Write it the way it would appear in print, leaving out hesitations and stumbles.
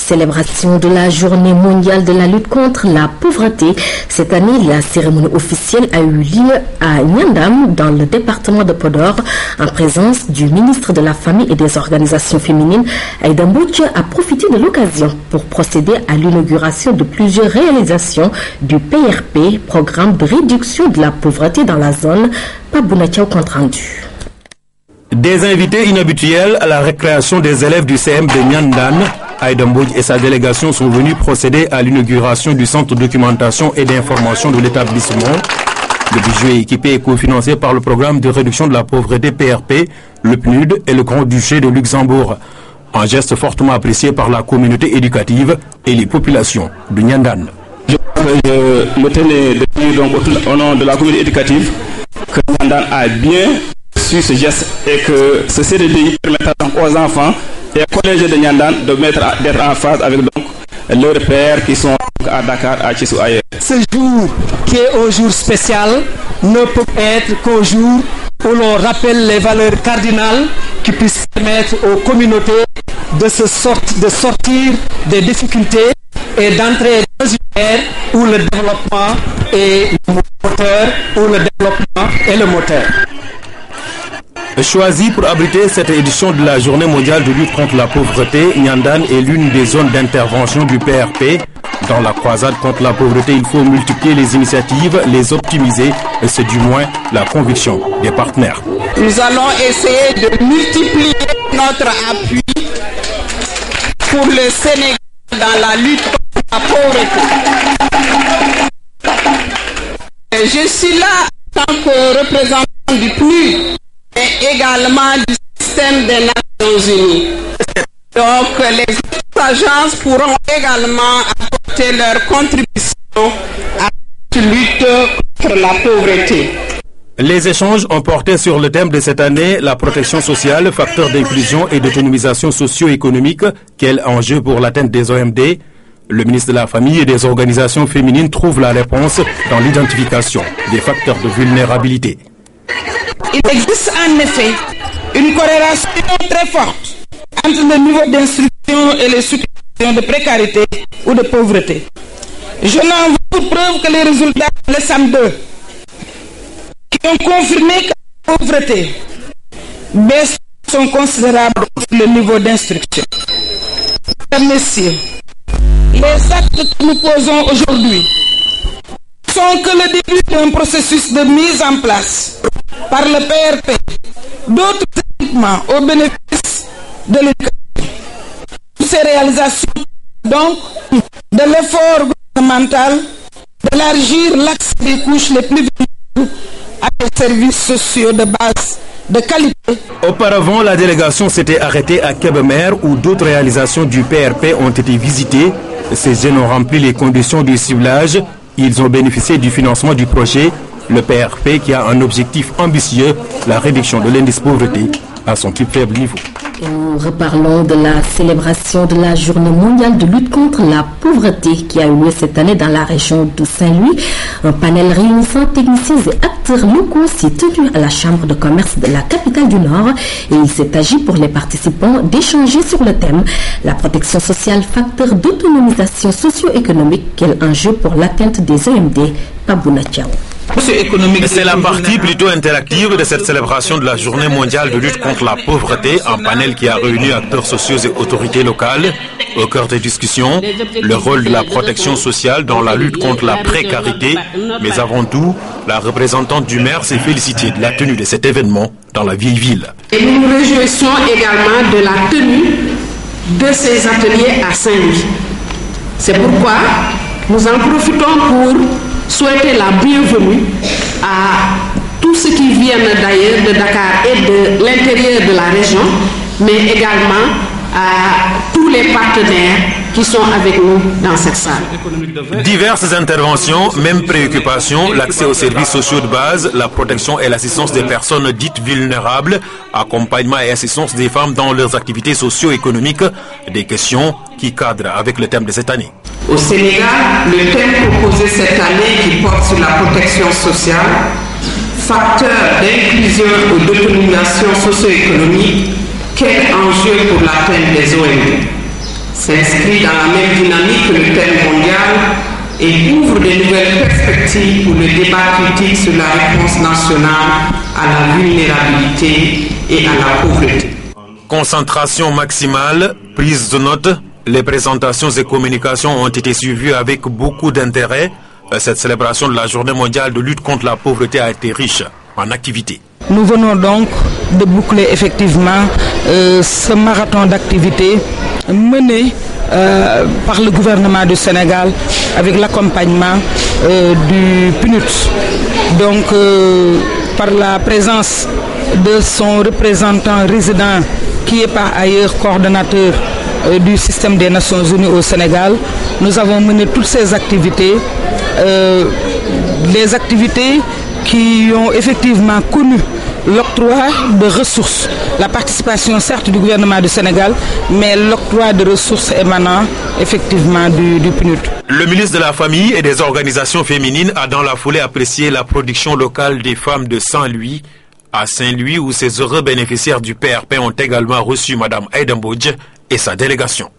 célébration de la journée mondiale de la lutte contre la pauvreté. Cette année, la cérémonie officielle a eu lieu à Nyandam, dans le département de Podor, en présence du ministre de la Famille et des Organisations féminines. Aïda Mbouch a profité de l'occasion pour procéder à l'inauguration de plusieurs réalisations du PRP, programme de réduction de la pauvreté dans la zone. Pabounatiao compte rendu. Des invités inhabituels à la récréation des élèves du CM de Nyandan, Aïda Mbouch et sa délégation sont venus procéder à l'inauguration du centre de documentation et d'information de l'établissement. Le budget équipé est cofinancé par le programme de réduction de la pauvreté PRP, le PNUD et le Grand-Duché de Luxembourg. Un geste fortement apprécié par la communauté éducative et les populations de Nyandan. Je me tenais de dire donc au nom de la communauté éducative que Nyandan a bien su ce geste et que ce CDDI permettra donc aux enfants et aux collèges de Nyandan d'être en phase avec donc leurs pères qui sont à Dakar, à Tchissou ailleurs. Ce jour qui est un jour spécial ne peut être qu'un jour où l'on rappelle les valeurs cardinales qui puissent permettre aux communautés de sortir des difficultés et d'entrer dans une ère où le développement est le moteur, où le développement est le moteur. Choisi pour abriter cette édition de la Journée mondiale de lutte contre la pauvreté, Nyandan est l'une des zones d'intervention du PRP. Dans la croisade contre la pauvreté, il faut multiplier les initiatives, les optimiser, et c'est du moins la conviction des partenaires. Nous allons essayer de multiplier notre appui pour le Sénégal dans la lutte contre la pauvreté. Je suis là en tant que représentant du PNUD et également du système des Nations Unies. Donc les autres agences pourront également apporter leur contribution à la lutte contre la pauvreté. Les échanges ont porté sur le thème de cette année, la protection sociale, facteur d'inclusion et d'autonomisation socio-économique, quel enjeu pour l'atteinte des OMD. Le ministre de la Famille et des Organisations féminines trouve la réponse dans l'identification des facteurs de vulnérabilité. Il existe en effet une corrélation très forte entre le niveau d'instruction et les situations de précarité ou de pauvreté. Je n'en veux pour preuve que les résultats de l'ESAM 2 qui ont confirmé que la pauvreté baisse sont considérables pour le niveau d'instruction. Mesdames, Messieurs, les actes que nous posons aujourd'hui sont que le début d'un processus de mise en place par le PRP d'autres équipements au bénéfice de l'éducation. Ces réalisations, donc, de l'effort gouvernemental d'élargir l'accès des couches les plus vulnérables à des services sociaux de base de qualité. Auparavant, la délégation s'était arrêtée à Kébémer où d'autres réalisations du PRP ont été visitées. Ces jeunes ont rempli les conditions du ciblage. Ils ont bénéficié du financement du projet, le PRP qui a un objectif ambitieux, la réduction de l'indice pauvreté à son plus faible niveau. Et nous reparlons de la célébration de la Journée mondiale de lutte contre la pauvreté qui a eu lieu cette année dans la région de Saint-Louis. Un panel réunissant techniciens et acteurs locaux s'est tenu à la Chambre de commerce de la capitale du Nord et il s'est agi pour les participants d'échanger sur le thème la protection sociale, facteur d'autonomisation socio-économique, quel enjeu pour l'atteinte des OMD. Pabouna Tchao. C'est la partie plutôt interactive de cette célébration de la Journée mondiale de lutte contre la pauvreté, un panel qui a réuni acteurs sociaux et autorités locales. Au cœur des discussions, le rôle de la protection sociale dans la lutte contre la précarité, mais avant tout, la représentante du maire s'est félicitée de la tenue de cet événement dans la vieille ville. Et nous nous réjouissons également de la tenue de ces ateliers à Saint-Louis. C'est pourquoi nous en profitons pour souhaiter la bienvenue à tous ceux qui viennent d'ailleurs de Dakar et de l'intérieur de la région, mais également à tous les partenaires qui sont avec nous dans cette salle. Diverses interventions, même préoccupations, l'accès aux services sociaux de base, la protection et l'assistance des personnes dites vulnérables, accompagnement et assistance des femmes dans leurs activités socio-économiques, des questions qui cadrent avec le thème de cette année. Au Sénégal, le thème proposé cette année qui porte sur la protection sociale, facteur d'inclusion ou d'autonomisation socio-économique, quel enjeu pour l'atteinte des OMD? s'inscrit dans la même dynamique que le thème mondial et ouvre de nouvelles perspectives pour le débat critique sur la réponse nationale à la vulnérabilité et à la pauvreté. Concentration maximale, prise de notes, les présentations et communications ont été suivies avec beaucoup d'intérêt. Cette célébration de la Journée mondiale de lutte contre la pauvreté a été riche en activités. Nous venons donc de boucler effectivement ce marathon d'activités mené par le gouvernement du Sénégal avec l'accompagnement du PNUD. Donc par la présence de son représentant résident qui est par ailleurs coordonnateur du système des Nations Unies au Sénégal, nous avons mené toutes ces activités, les activités qui ont effectivement connu l'octroi de ressources, la participation certes du gouvernement du Sénégal, mais l'octroi de ressources émanant effectivement du PNUD. Le ministre de la Famille et des Organisations féminines a dans la foulée apprécié la production locale des femmes de Saint-Louis. À Saint-Louis, où ces heureux bénéficiaires du PRP ont également reçu Mme Aïda Mbodj et sa délégation.